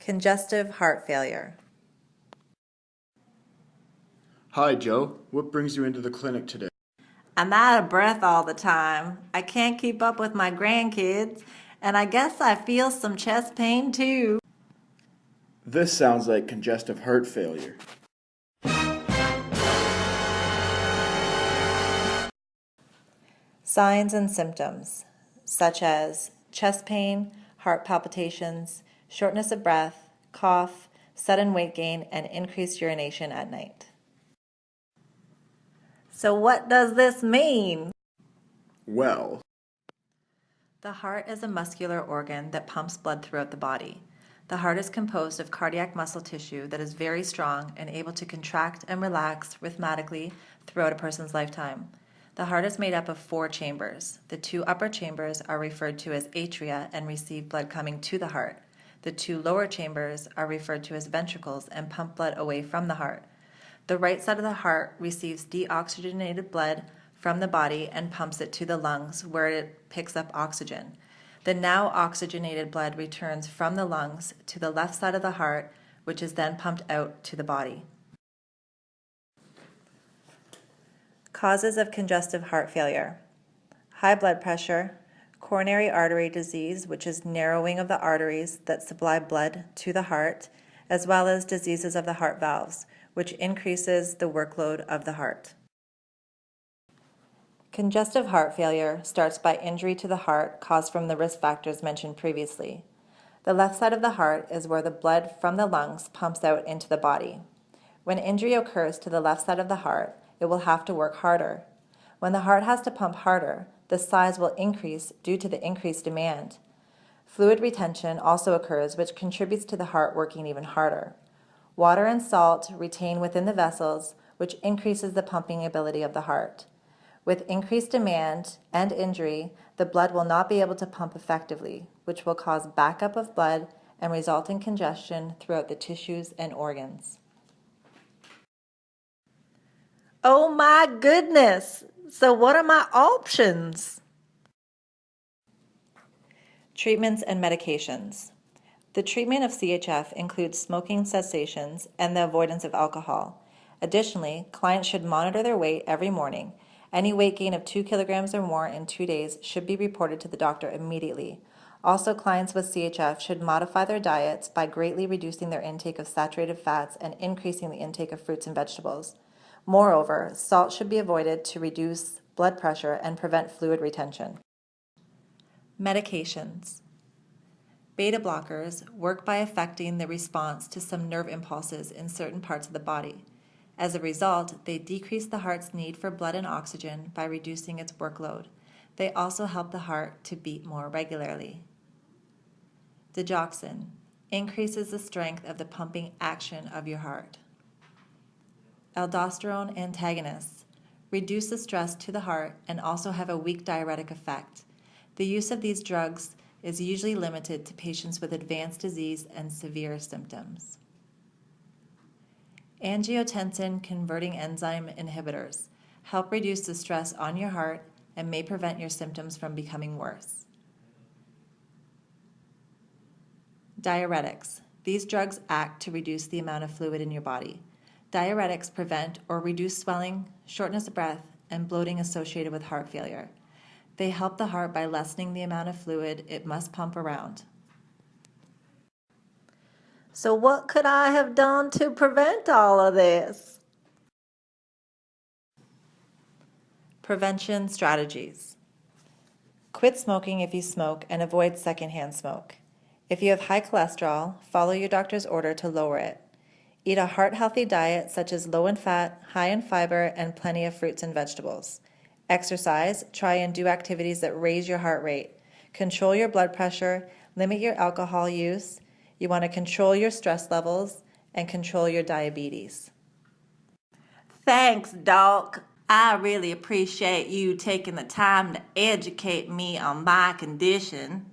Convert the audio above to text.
Congestive heart failure. Hi, Joe. What brings you into the clinic today? I'm out of breath all the time. I can't keep up with my grandkids, and I guess I feel some chest pain too. This sounds like congestive heart failure. Signs and symptoms, such as chest pain, heart palpitations, shortness of breath, cough, sudden weight gain, and increased urination at night. So what does this mean? Well, The heart is a muscular organ that pumps blood throughout the body. The heart is composed of cardiac muscle tissue that is very strong and able to contract and relax rhythmically throughout a person's lifetime. The heart is made up of 4 chambers. The 2 upper chambers are referred to as atria and receive blood coming to the heart. The 2 lower chambers are referred to as ventricles and pump blood away from the heart. The right side of the heart receives deoxygenated blood from the body and pumps it to the lungs where it picks up oxygen. The now oxygenated blood returns from the lungs to the left side of the heart, which is then pumped out to the body. Causes of congestive heart failure: high blood pressure, coronary artery disease, which is narrowing of the arteries that supply blood to the heart, as well as diseases of the heart valves, which increases the workload of the heart. Congestive heart failure starts by injury to the heart caused from the risk factors mentioned previously. The left side of the heart is where the blood from the lungs pumps out into the body. When injury occurs to the left side of the heart, it will have to work harder. When the heart has to pump harder, the size will increase due to the increased demand. Fluid retention also occurs, which contributes to the heart working even harder. Water and salt retain within the vessels, which increases the pumping ability of the heart. With increased demand and injury, the blood will not be able to pump effectively, which will cause backup of blood and result in congestion throughout the tissues and organs. Oh my goodness! So what are my options? Treatments and medications. The treatment of CHF includes smoking cessations and the avoidance of alcohol. Additionally, clients should monitor their weight every morning. Any weight gain of 2 kilograms or more in 2 days should be reported to the doctor immediately. Also, clients with CHF should modify their diets by greatly reducing their intake of saturated fats and increasing the intake of fruits and vegetables. Moreover, salt should be avoided to reduce blood pressure and prevent fluid retention. Medications. Beta blockers work by affecting the response to some nerve impulses in certain parts of the body. As a result, they decrease the heart's need for blood and oxygen by reducing its workload. They also help the heart to beat more regularly. Digoxin increases the strength of the pumping action of your heart. Aldosterone antagonists reduce the stress to the heart and also have a weak diuretic effect. The use of these drugs is usually limited to patients with advanced disease and severe symptoms. Angiotensin converting enzyme inhibitors help reduce the stress on your heart and may prevent your symptoms from becoming worse. Diuretics. These drugs act to reduce the amount of fluid in your body. Diuretics prevent or reduce swelling, shortness of breath, and bloating associated with heart failure. They help the heart by lessening the amount of fluid it must pump around. So what could I have done to prevent all of this? Prevention strategies. Quit smoking if you smoke and avoid secondhand smoke. If you have high cholesterol, follow your doctor's order to lower it. Eat a heart-healthy diet such as low in fat, high in fiber, and plenty of fruits and vegetables. Exercise. Try and do activities that raise your heart rate. Control your blood pressure, limit your alcohol use. You want to control your stress levels and control your diabetes. Thanks, Doc. I really appreciate you taking the time to educate me on my condition.